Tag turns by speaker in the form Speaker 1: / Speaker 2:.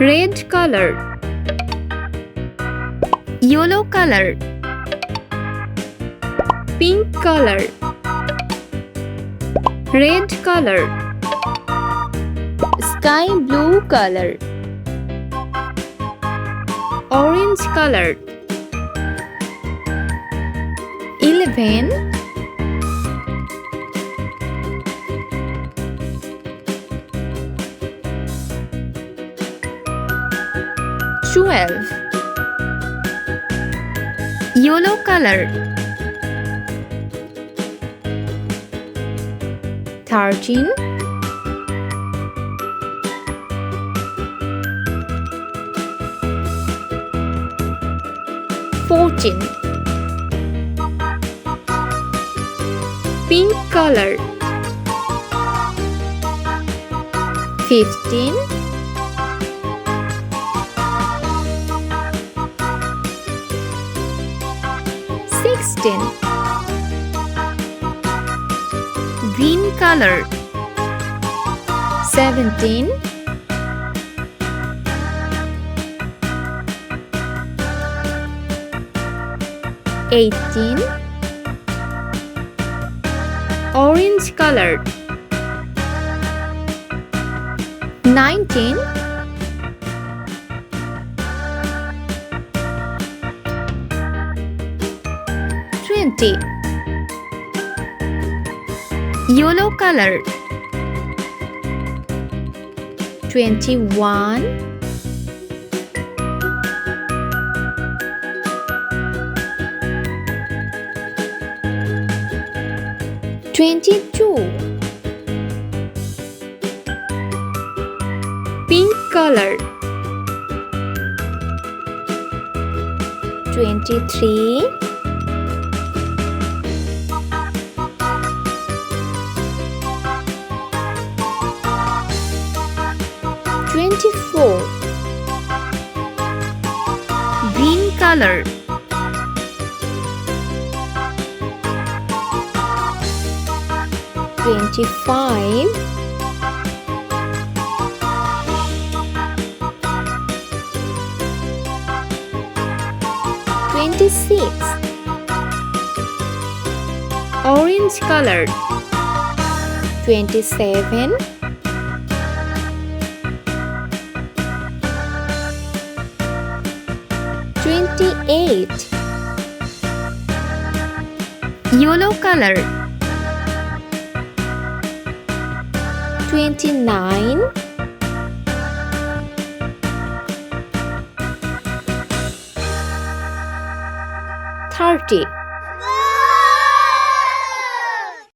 Speaker 1: red color, yellow color, pink color, red color, sky blue color, orange color, 11, 12, yellow color, 13, 14, pink color, 15, 16, green color, 17, 18, orange color, 19, 20, yellow color, 21, 22, pink color, 23, 24, green color, 25, 26, orange color, 27, 28, yellow color, 29, 30.